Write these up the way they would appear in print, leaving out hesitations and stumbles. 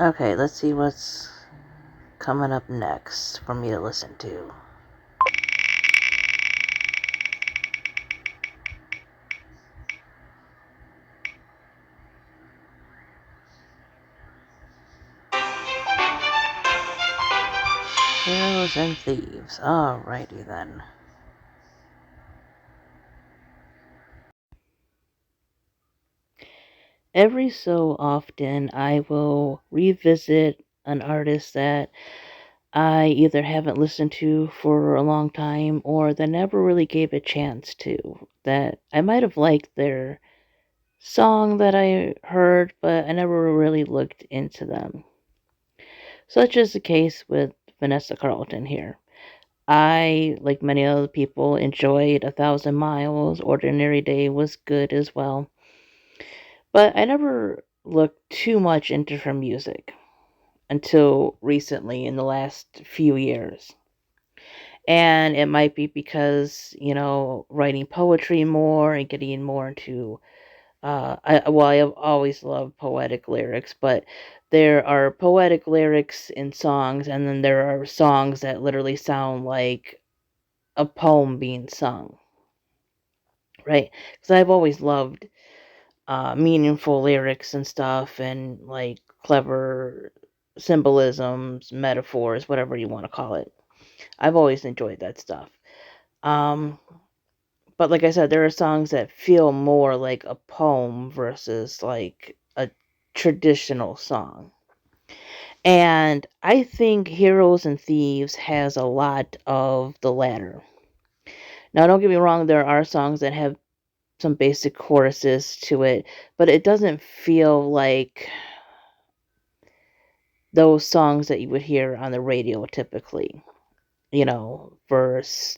Okay, let's see what's coming up next for me to listen to. Heroes and Thieves. Alrighty then. Every so often, I will revisit an artist that I either haven't listened to for a long time or that never really gave a chance to. That I might have liked their song that I heard, but I never really looked into them. Such is the case with Vanessa Carlton here. I, like many other people, enjoyed 1,000 Miles. Ordinary Day was good as well. But I never looked too much into her music until recently in the last few years. And it might be because, writing poetry more and getting more into I've always loved poetic lyrics, but there are poetic lyrics in songs, and then there are songs that literally sound like a poem being sung, right? Because I've always loved meaningful lyrics and stuff, and like clever symbolisms, metaphors, whatever you want to call it. I've always enjoyed that stuff. Um, but like I said, there are songs that feel more like a poem versus like a traditional song. And I think Heroes and Thieves has a lot of the latter. Now, don't get me wrong, there are songs that have some basic choruses to it, but it doesn't feel like those songs that you would hear on the radio typically. Verse,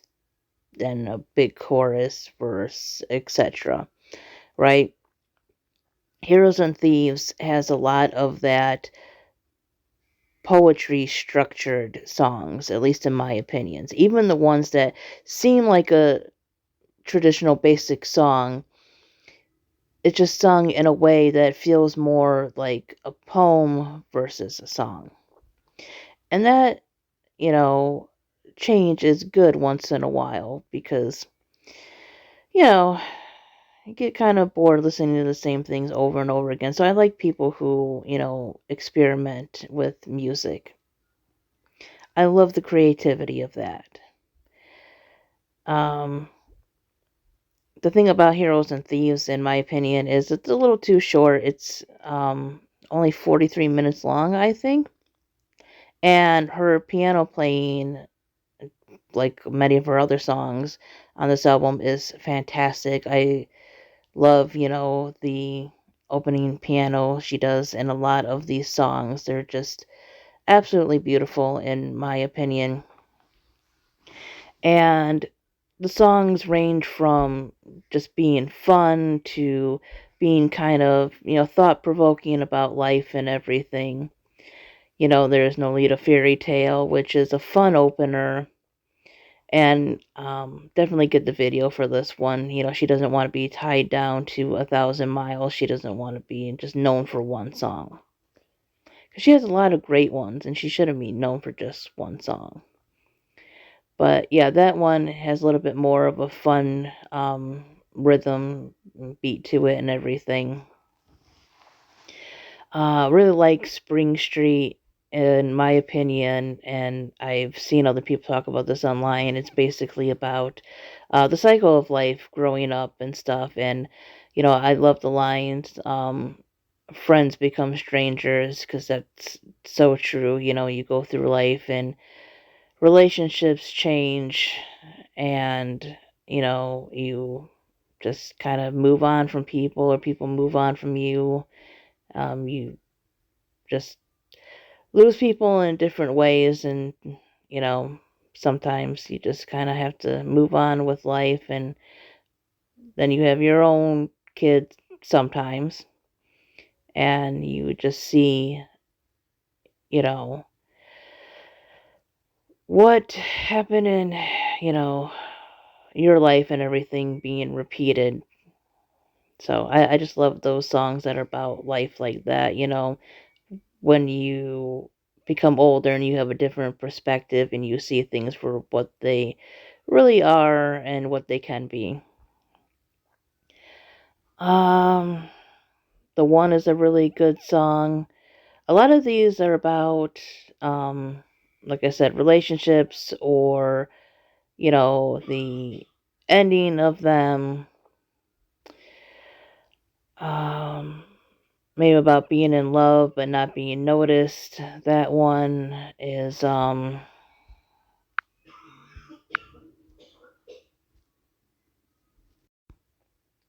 then a big chorus, verse, etc. Right? Heroes and Thieves has a lot of that poetry structured songs, at least in my opinions. Even the ones that seem like a traditional basic song, it's just sung in a way that feels more like a poem versus a song. And that, you know, change is good once in a while because, you know, you get kind of bored listening to the same things over and over again. So I like people who, experiment with music. I love the creativity of that. Um, the thing about Heroes and Thieves, in my opinion, is it's a little too short. It's only 43 minutes long, I think. And her piano playing, like many of her other songs on this album, is fantastic. I love, the opening piano she does in a lot of these songs. They're just absolutely beautiful, in my opinion. And the songs range from just being fun to being kind of, thought provoking about life and everything. There's No Need a Fairy Tale, which is a fun opener. And definitely get the video for this one. She doesn't want to be tied down to 1,000 Miles. She doesn't want to be just known for one song. Because she has a lot of great ones, and she shouldn't be known for just one song. But yeah, that one has a little bit more of a fun rhythm beat to it and everything. Really like Spring Street, in my opinion, and I've seen other people talk about this online. It's basically about the cycle of life, growing up and stuff. And I love the lines. Friends become strangers, because that's so true. You go through life and relationships change, and you just kind of move on from people, or people move on from you. You just lose people in different ways, and you know sometimes you just kind of have to move on with life, and then you have your own kids sometimes, and you just see you know what happened in you know your life and everything being repeated. So I just love those songs that are about life like that. when you become older and you have a different perspective and you see things for what they really are and what they can be. Um, the One is a really good song. A lot of these are about, um, like I said, relationships or, the ending of them. Um, Maybe about being in love but not being noticed. That one is,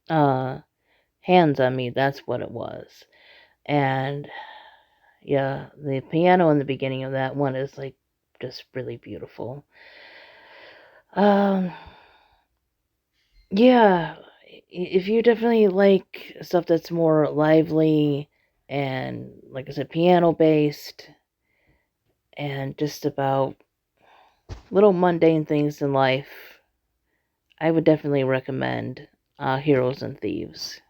uh, Hands on Me. That's what it was. And yeah, the piano in the beginning of that one is like just really beautiful. Um, yeah, if you definitely like stuff that's more lively and, like I said, piano based and just about little mundane things in life, I would definitely recommend Heroes and Thieves.